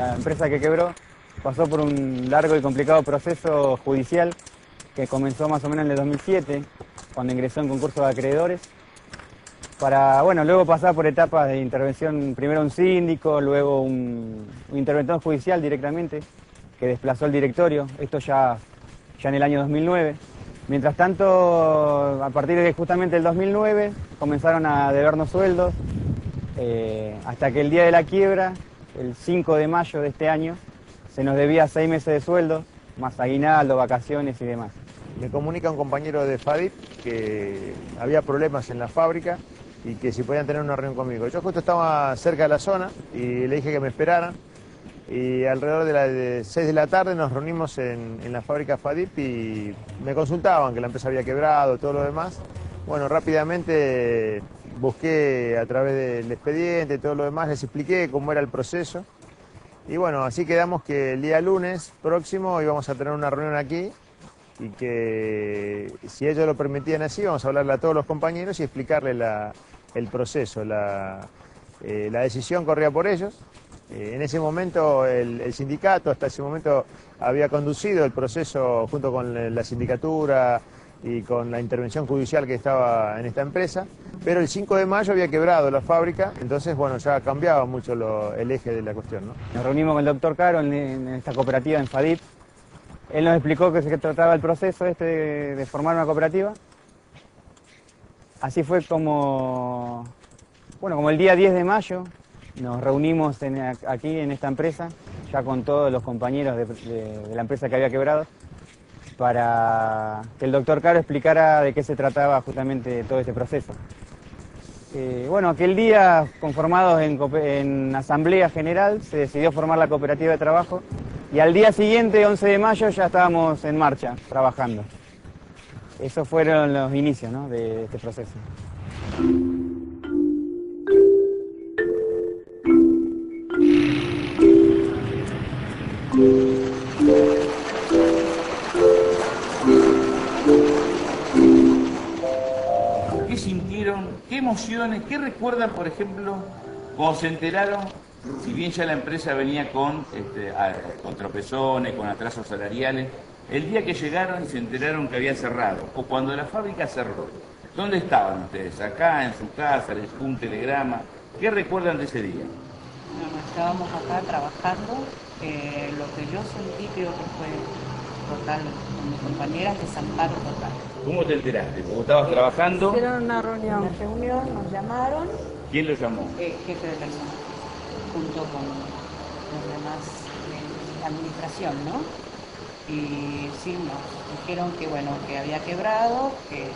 la empresa que quebró pasó por un largo y complicado proceso judicial que comenzó más o menos en el 2007, cuando ingresó en concurso de acreedores, para, bueno, luego pasar por etapas de intervención, primero un síndico, luego un interventor judicial directamente, que desplazó el directorio, esto ya en el año 2009. Mientras tanto, a partir de justamente el 2009, comenzaron a debernos sueldos, hasta que el día de la quiebra, el 5 de mayo de este año, se nos debía 6 meses de sueldo, más aguinaldo, vacaciones y demás. Me comunica un compañero de FADIP que había problemas en la fábrica y que si podían tener una reunión conmigo. Yo justo estaba cerca de la zona y le dije que me esperaran. Y alrededor de las 6 de la tarde nos reunimos en la fábrica FADIP y me consultaban que la empresa había quebrado, todo lo demás. Bueno, rápidamente busqué a través del expediente, todo lo demás, les expliqué cómo era el proceso. Y bueno, así quedamos que el día lunes próximo íbamos a tener una reunión aquí y que si ellos lo permitían así, vamos a hablarle a todos los compañeros y explicarle el proceso. La decisión corría por ellos. En ese momento el sindicato hasta ese momento había conducido el proceso junto con la sindicatura y con la intervención judicial que estaba en esta empresa, pero el 5 de mayo había quebrado la fábrica, entonces bueno, ya cambiaba mucho el eje de la cuestión, ¿no? Nos reunimos con el doctor Caro en esta cooperativa en FADIP. Él nos explicó que se trataba el proceso de formar una cooperativa. Así fue como el día 10 de mayo nos reunimos aquí en esta empresa, ya con todos los compañeros de la empresa que había quebrado, para que el doctor Caro explicara de qué se trataba justamente todo este proceso. Aquel día, conformados en asamblea general, se decidió formar la cooperativa de trabajo y al día siguiente, 11 de mayo, ya estábamos en marcha, trabajando. Esos fueron los inicios, ¿no?, de este proceso. ¿Qué sintieron? ¿Qué emociones? ¿Qué recuerdan, por ejemplo, cuando se enteraron, si bien ya la empresa venía con tropezones, con atrasos salariales, el día que llegaron y se enteraron que había cerrado, o cuando la fábrica cerró? ¿Dónde estaban ustedes? ¿Acá, en su casa? ¿Les llegó un telegrama? ¿Qué recuerdan de ese día? Bueno, estábamos acá trabajando. Lo que yo sentí creo que fue total, con mis compañeras, desamparo total. ¿Cómo te enteraste? ¿Vos estabas trabajando? Hicieron una reunión. Una reunión, nos llamaron. ¿Quién lo llamó? Jefe de personal, junto con los demás de la administración, ¿no? Y sí, nos dijeron que bueno, que había quebrado, que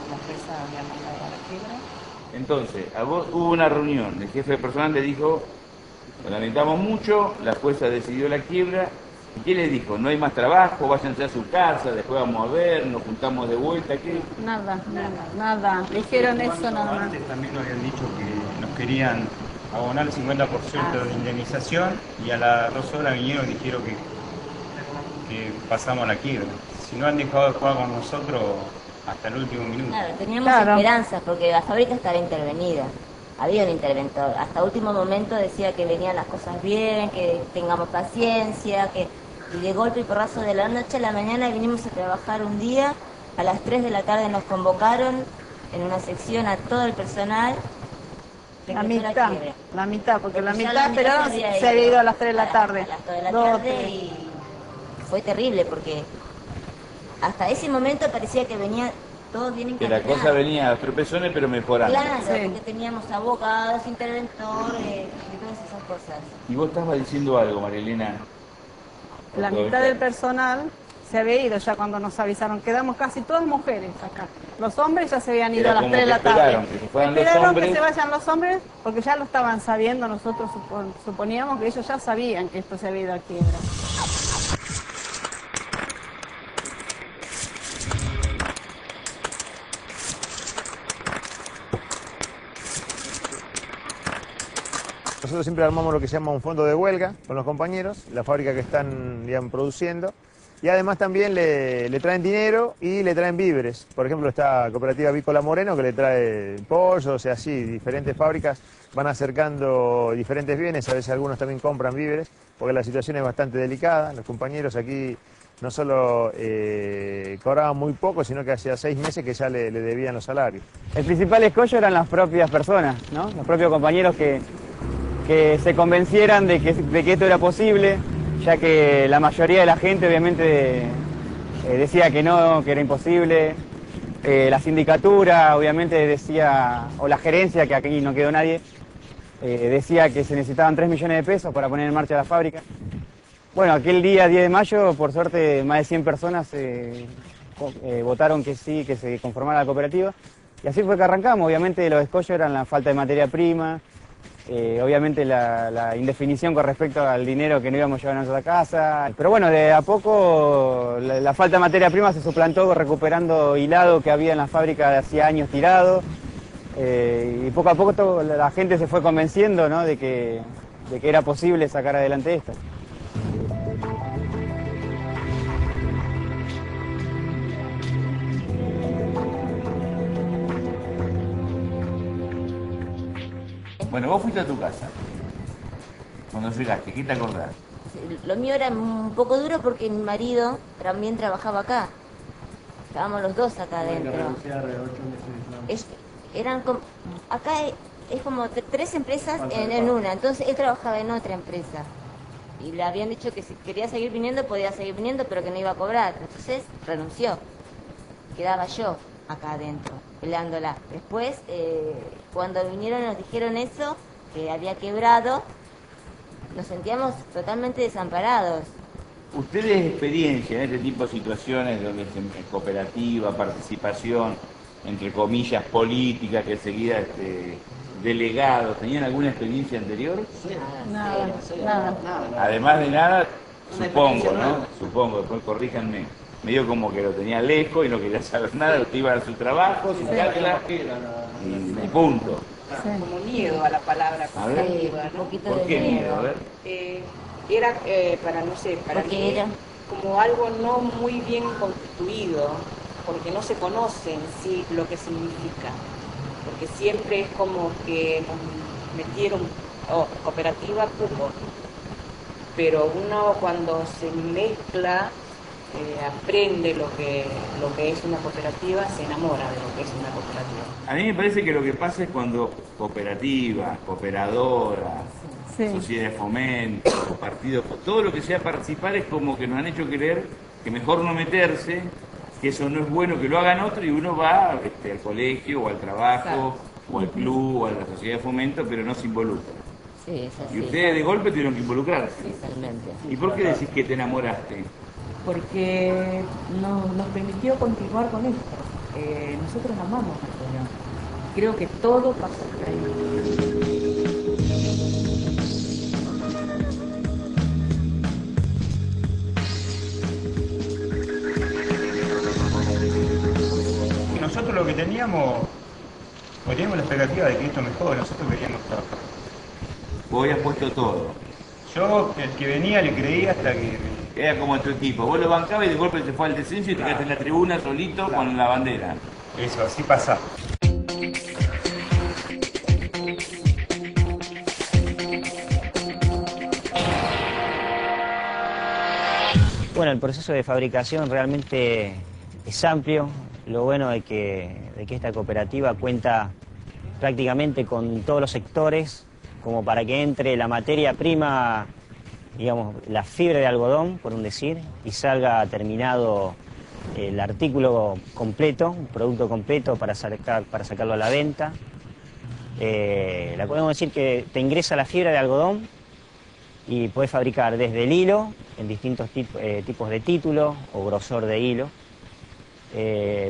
la empresa había mandado a la quiebra. Entonces, a vos hubo una reunión, el jefe de personal le dijo, lo lamentamos mucho, la jueza decidió la quiebra. ¿Y qué le dijo? ¿No hay más trabajo? Váyanse a su casa, después vamos a ver, nos juntamos de vuelta, ¿qué? Nada. Dijeron eso nada más. Antes también nos habían dicho que nos querían abonar el 50% de indemnización y a las 2 horas vinieron y dijeron que pasamos la quiebra. Si no han dejado de jugar con nosotros hasta el último minuto. Claro, teníamos esperanzas porque la fábrica estaba intervenida. Había un interventor. Hasta último momento decía que venían las cosas bien, que tengamos paciencia, y de golpe y porrazo de la noche a la mañana vinimos a trabajar un día. A las 3 de la tarde nos convocaron en una sección a todo el personal. La mitad, porque la mitad se había ido a las 3 de la tarde. A las 2 de la tarde y fue terrible porque hasta ese momento parecía que venía todo bien encaminado. Que la cosa venía a tropezones pero mejorando. Claro, porque teníamos abogados, interventores y todas esas cosas. Y vos estabas diciendo algo, Marilena. La mitad del personal se había ido ya cuando nos avisaron. Quedamos casi todas mujeres acá. Los hombres ya se habían ido a las 3 de la tarde. Esperaron que se vayan los hombres porque ya lo estaban sabiendo. Nosotros suponíamos que ellos ya sabían que esto se había ido a quiebra. Nosotros siempre armamos lo que se llama un fondo de huelga con los compañeros, la fábrica que están, digamos, produciendo, y además también le traen dinero y le traen víveres. Por ejemplo, está Cooperativa Avícola Moreno que le trae pollo, o sea, así, diferentes fábricas van acercando diferentes bienes, a veces algunos también compran víveres, porque la situación es bastante delicada. Los compañeros aquí no solo cobraban muy poco, sino que hacía 6 meses que ya le debían los salarios. El principal escollo eran las propias personas, ¿no? Los propios compañeros que se convencieran de que esto era posible, ya que la mayoría de la gente obviamente decía que no, que era imposible. La sindicatura obviamente decía, o la gerencia, que aquí no quedó nadie, decía que se necesitaban 3 millones de pesos para poner en marcha la fábrica. Bueno, aquel día 10 de mayo, por suerte, más de 100 personas votaron que sí, que se conformara la cooperativa. Y así fue que arrancamos. Obviamente los escollos eran la falta de materia prima, obviamente la indefinición con respecto al dinero que no íbamos a llevar a nuestra casa. Pero bueno, de a poco la falta de materia prima se suplantó recuperando hilado que había en la fábrica de hacía años tirado. Y poco a poco la gente se fue convenciendo, ¿no?, de que era posible sacar adelante esto. Bueno, vos fuiste a tu casa. Cuando llegaste, ¿qué te acordás? Lo mío era un poco duro porque mi marido también trabajaba acá. Estábamos los dos acá adentro. Acá es como 3 empresas en una. Entonces él trabajaba en otra empresa. Y le habían dicho que si quería seguir viniendo, podía seguir viniendo, pero que no iba a cobrar. Entonces renunció. Quedaba yo acá adentro, peleándola. Después, cuando vinieron y nos dijeron eso, que había quebrado, nos sentíamos totalmente desamparados. ¿Ustedes experiencia en este tipo de situaciones donde es cooperativa, participación, entre comillas, política, que enseguida delegados, tenían alguna experiencia anterior? Nada. Además de nada, supongo, ¿no? Supongo, después corríjanme. Medio como que lo tenía lejos y no quería saber nada, usted iba a su trabajo, su cátedra y punto. Como miedo a la palabra cooperativa, ¿no? Un poquito ¿Por de qué miedo. miedo? A ver. Era, para no sé, para Porque mí, era como algo no muy bien constituido, porque no se conoce en sí lo que significa. Porque siempre es como que nos metieron cooperativa, fútbol. Pero uno cuando se mezcla, aprende lo que es una cooperativa, se enamora de lo que es una cooperativa. A mí me parece que lo que pasa es cuando cooperativa, cooperadora, sociedad de fomento, partido, todo lo que sea participar es como que nos han hecho creer que mejor no meterse, que eso no es bueno, que lo hagan otro y uno va al colegio o al trabajo o al club o a la sociedad de fomento, pero no se involucra. Sí, es así. Y ustedes de golpe tuvieron que involucrarse. Totalmente. ¿Y por qué decís que te enamoraste? Porque nos permitió continuar con esto. Nosotros amamos a Colón. Creo que todo pasa por ahí. Nosotros lo que teníamos la expectativa de que esto mejore, nosotros queríamos trabajar. Vos habías puesto todo. Yo, el que venía, le creía hasta que... Era como tu equipo. Vos lo bancabas y de golpe se fue al descenso y te quedaste en la tribuna solito con la bandera. Eso, así pasa. Bueno, el proceso de fabricación realmente es amplio. Lo bueno de que esta cooperativa cuenta prácticamente con todos los sectores, como para que entre la materia prima, digamos, la fibra de algodón, por un decir, y salga terminado el artículo completo, un producto completo para sacarlo a la venta. Podemos decir que te ingresa la fibra de algodón y puedes fabricar desde el hilo, en distintos tipos de título o grosor de hilo.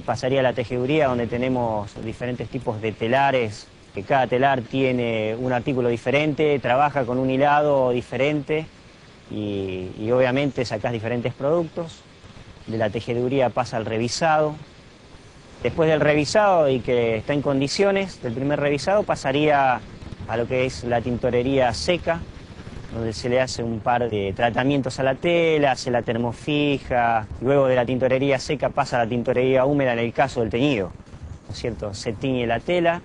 Pasaría a la tejeduría, donde tenemos diferentes tipos de telares, que cada telar tiene un artículo diferente, trabaja con un hilado diferente y obviamente sacás diferentes productos. De la tejeduría pasa al revisado. Después del revisado y que está en condiciones, del primer revisado pasaría a lo que es la tintorería seca, donde se le hace un par de tratamientos a la tela, se la termofija, luego de la tintorería seca pasa a la tintorería húmeda en el caso del teñido, ¿no es cierto? Se tiñe la tela,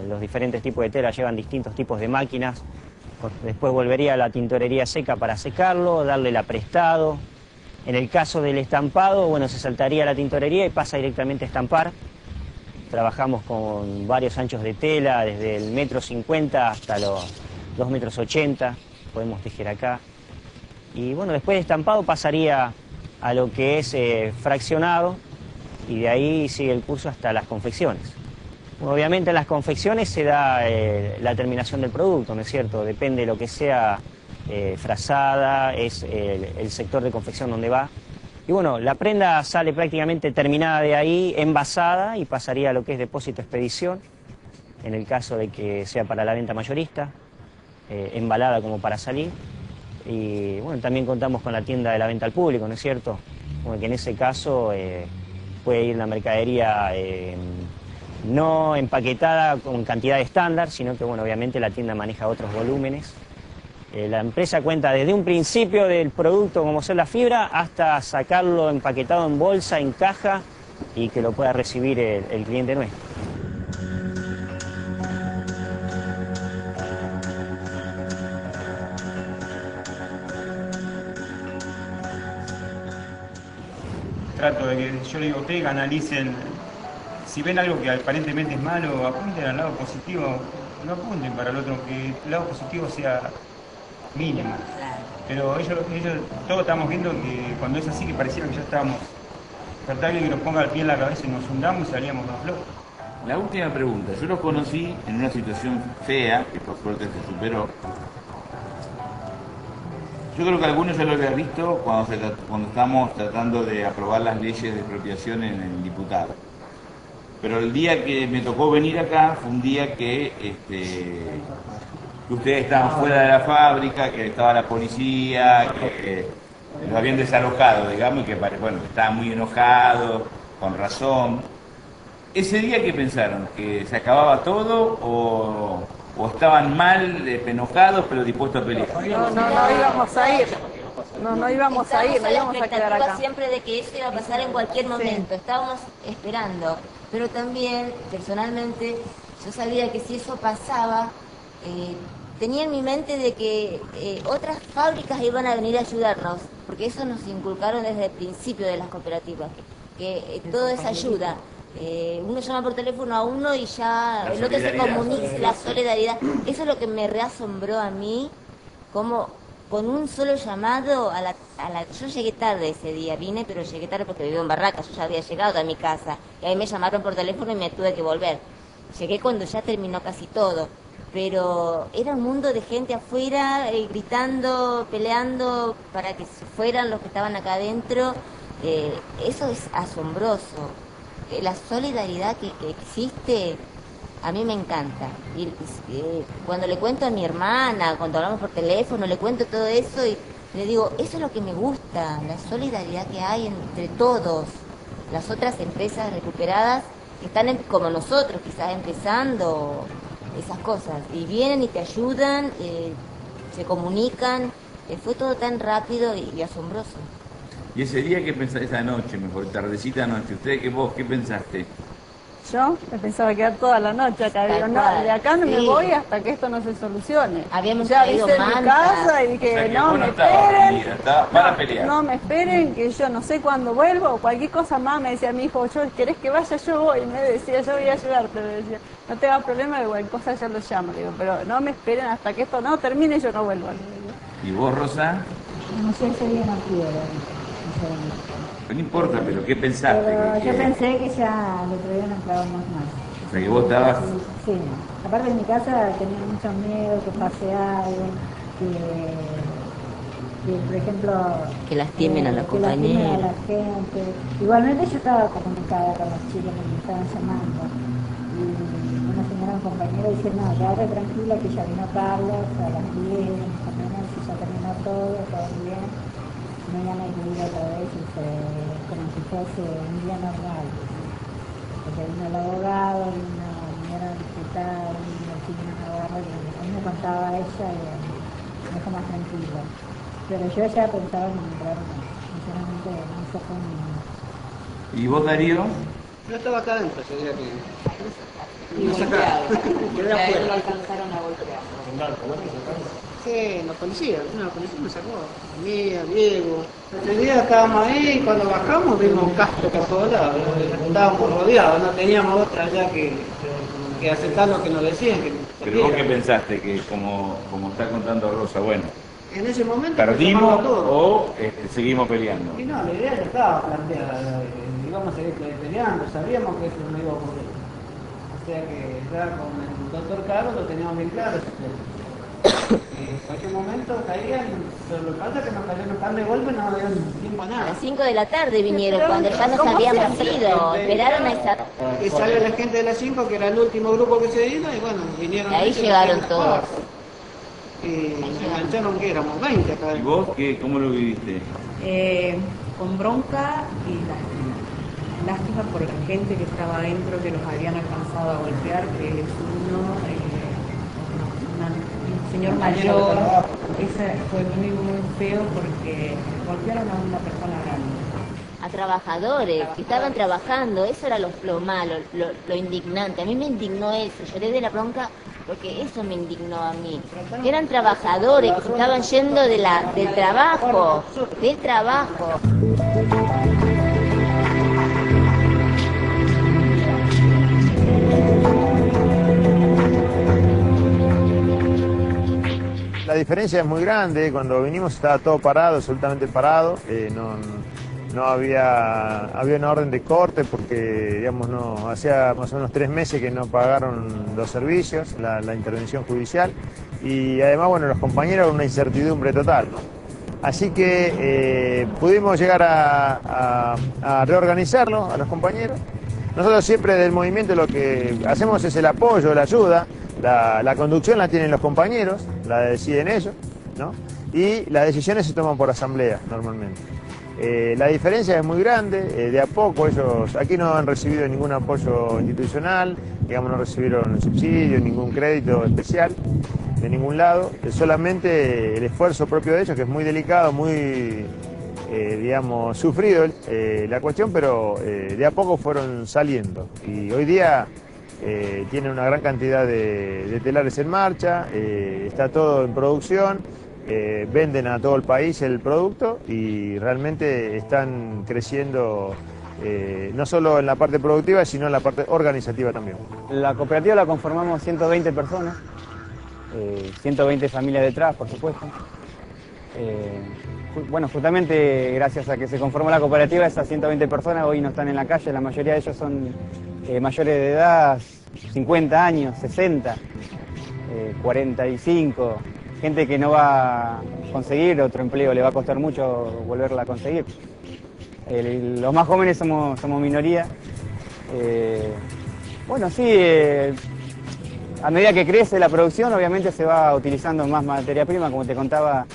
los diferentes tipos de tela llevan distintos tipos de máquinas, después volvería a la tintorería seca para secarlo, darle el aprestado. En el caso del estampado, bueno, se saltaría a la tintorería y pasa directamente a estampar. Trabajamos con varios anchos de tela, desde el 1,50 m hasta los 2,80 m, podemos tejer acá. Y bueno, después de estampado pasaría a lo que es fraccionado y de ahí sigue el curso hasta las confecciones. Bueno, obviamente en las confecciones se da la terminación del producto, ¿no es cierto? Depende de lo que sea frazada, es el sector de confección donde va. Y bueno, la prenda sale prácticamente terminada de ahí, envasada, y pasaría a lo que es depósito expedición, en el caso de que sea para la venta mayorista, embalada como para salir. Y bueno, también contamos con la tienda de la venta al público, ¿no es cierto? Como que en ese caso puede ir la mercadería no empaquetada con cantidad estándar, sino que bueno, obviamente la tienda maneja otros volúmenes. La empresa cuenta desde un principio del producto, como ser la fibra, hasta sacarlo empaquetado en bolsa, en caja, y que lo pueda recibir el cliente nuestro. Trato de que, yo le digo a ustedes que analicen, si ven algo que aparentemente es malo, apunten al lado positivo, no apunten para el otro, que el lado positivo sea mínimo. Pero ellos todos estamos viendo que cuando es así, que pareciera que ya estábamos, falta alguien que nos ponga el pie en la cabeza y nos hundamos y salíamos más flojos. La última pregunta, yo los conocí en una situación fea, que por suerte se superó. Yo creo que algunos ya lo habían visto cuando estábamos tratando de aprobar las leyes de expropiación en el diputado. Pero el día que me tocó venir acá fue un día que ustedes estaban fuera de la fábrica, que estaba la policía, que los habían desalojado, digamos, y que bueno, estaban muy enojados, con razón. ¿Ese día qué pensaron? ¿Que se acababa todo o estaban mal, enojados, pero dispuestos a pelear? No íbamos a ir. No íbamos a ir, no íbamos a quedar acá. Siempre de que eso iba a pasar en cualquier momento. Sí. Estábamos esperando. Pero también, personalmente, yo sabía que si eso pasaba, tenía en mi mente de que otras fábricas iban a venir a ayudarnos, porque eso nos inculcaron desde el principio de las cooperativas, que todo es ayuda. Uno llama por teléfono a uno y ya el otro se comunica, la solidaridad. Eso es lo que me reasombró a mí, como con un solo llamado yo llegué tarde ese día, vine, pero llegué tarde porque vivo en Barracas, yo ya había llegado a mi casa, y ahí me llamaron por teléfono y me tuve que volver. Llegué cuando ya terminó casi todo, pero era un mundo de gente afuera, gritando, peleando para que se fueran los que estaban acá adentro. Eso es asombroso. La solidaridad que existe, a mí me encanta. Y cuando le cuento a mi hermana, cuando hablamos por teléfono, le cuento todo eso y le digo, eso es lo que me gusta, la solidaridad que hay entre todos. Las otras empresas recuperadas que están como nosotros, quizás empezando esas cosas, y vienen y te ayudan, se comunican, fue todo tan rápido y asombroso. ¿Y ese día qué pensaste, esa noche, mejor, tardecita noche? ¿Usted qué pensaste? Yo me pensaba quedar toda la noche acá, digo, no, de acá no me voy hasta que esto no se solucione. Habíamos ya avisé en mi casa y dije, o sea, que no me esperen, para pelear. No me esperen, que yo no sé cuándo vuelvo, o cualquier cosa más. Me decía mi hijo, ¿querés que vaya? Yo voy. Me decía, yo voy a ayudarte, me decía, no te hagas problema, igual cosa ya lo llamo, digo, pero no me esperen hasta que esto no termine, yo no vuelvo. ¿Y vos, Rosa? No sé, ese día no quiero. No importa, pero ¿qué pensaste? Pero yo pensé que ya el otro día no entrábamos más. O sea, que vos estabas... Sí, aparte en mi casa tenía mucho miedo que pase algo, que por ejemplo... Que lastimen a la compañera. Que lastimen a la gente. Igualmente yo estaba comunicada con los chicos que me estaban llamando. Y una señora, un compañero, dice, no, quédate tranquila que ya vino Carlos a las 10, si ya terminó todo bien. Mañana hay que ir otra vez y como si fuese un día normal, porque vino el abogado, vino mi compañera diputada, el señor Navarro, que a mí me contaba ella y me dejó más tranquila. Pero yo ya pensaba en nombrarme, sinceramente no se fue ni... ¿Y vos, Darío? Yo estaba acá adentro ese día que... Y golpeado, porque a él lo alcanzaron a golpear. Sí, la policía me sacó. A mí, a Diego. Ese día estábamos ahí y cuando bajamos vimos un casco por todos lados. Estábamos rodeados, no teníamos otra ya que aceptar lo que nos decían. Pero vos qué pensaste, que como está contando Rosa, bueno, en ese momento ¿perdimos o seguimos peleando? Y no, la idea ya estaba planteada, íbamos a seguir peleando, sabíamos que eso no iba a ocurrir. O sea que ya con el doctor Carlos lo teníamos bien claro. En cualquier momento caían, pero lo que pasa es que nos cayeron tan de golpe, no dieron tiempo a nada. A las 5 de la tarde vinieron, cuando ya nos habíamos ido, esperaron a esa... Y salió la gente de las 5, que era el último grupo que se iba, y bueno, vinieron... Ahí llegaron todos. Y se engancharon que éramos 20 acá. ¿Y vos cómo lo viviste? Con bronca y lástima. Lástima por la gente que estaba adentro, que los habían alcanzado a golpear, que es un señor mayor. Ese fue muy, muy feo porque golpearon a una persona grande. A trabajadores que estaban trabajando, eso era lo malo, lo indignante. A mí me indignó eso, lloré de la bronca porque eso me indignó a mí. Que eran trabajadores que se estaban yendo del trabajo. La diferencia es muy grande. Cuando vinimos estaba todo parado, absolutamente parado. No había una orden de corte porque, digamos, hacía más o menos 3 meses que no pagaron los servicios, la intervención judicial, y además, bueno, los compañeros una incertidumbre total. Así que pudimos llegar a reorganizarlo a los compañeros. Nosotros siempre del movimiento lo que hacemos es el apoyo, la ayuda. La conducción la tienen los compañeros, la deciden ellos, ¿no? Y las decisiones se toman por asamblea normalmente. La diferencia es muy grande, de a poco ellos aquí no han recibido ningún apoyo institucional, digamos, no recibieron subsidio, ningún crédito especial de ningún lado, solamente el esfuerzo propio de ellos, que es muy delicado, muy, digamos, sufrido la cuestión, pero de a poco fueron saliendo. Y hoy día tienen una gran cantidad de telares en marcha, está todo en producción. Venden a todo el país el producto y realmente están creciendo no solo en la parte productiva, sino en la parte organizativa también. La cooperativa la conformamos 120 personas, 120 familias detrás, por supuesto. Bueno, justamente gracias a que se conformó la cooperativa, esas 120 personas hoy no están en la calle, la mayoría de ellos son mayores de edad, 50 años, 60, 45... gente que no va a conseguir otro empleo, le va a costar mucho volverla a conseguir. Los más jóvenes somos minoría. Bueno, sí, a medida que crece la producción, obviamente se va utilizando más materia prima, como te contaba,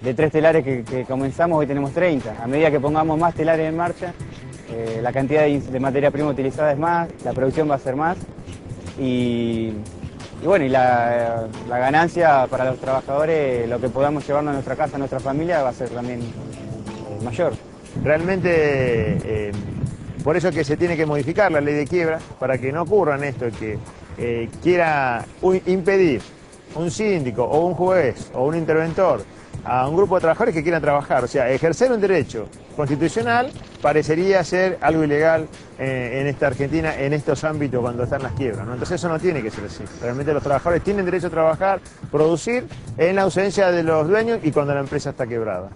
de 3 telares que comenzamos, hoy tenemos 30. A medida que pongamos más telares en marcha, la cantidad de materia prima utilizada es más, la producción va a ser más. Y bueno, y la ganancia para los trabajadores, lo que podamos llevarnos a nuestra casa, a nuestra familia, va a ser también mayor. Realmente, por eso que se tiene que modificar la ley de quiebra, para que no ocurran esto, que quiera impedir un síndico o un juez o un interventor a un grupo de trabajadores que quieran trabajar. O sea, ejercer un derecho constitucional parecería ser algo ilegal en esta Argentina, en estos ámbitos cuando están las quiebras, ¿no? Entonces eso no tiene que ser así. Realmente los trabajadores tienen derecho a trabajar, producir en la ausencia de los dueños y cuando la empresa está quebrada.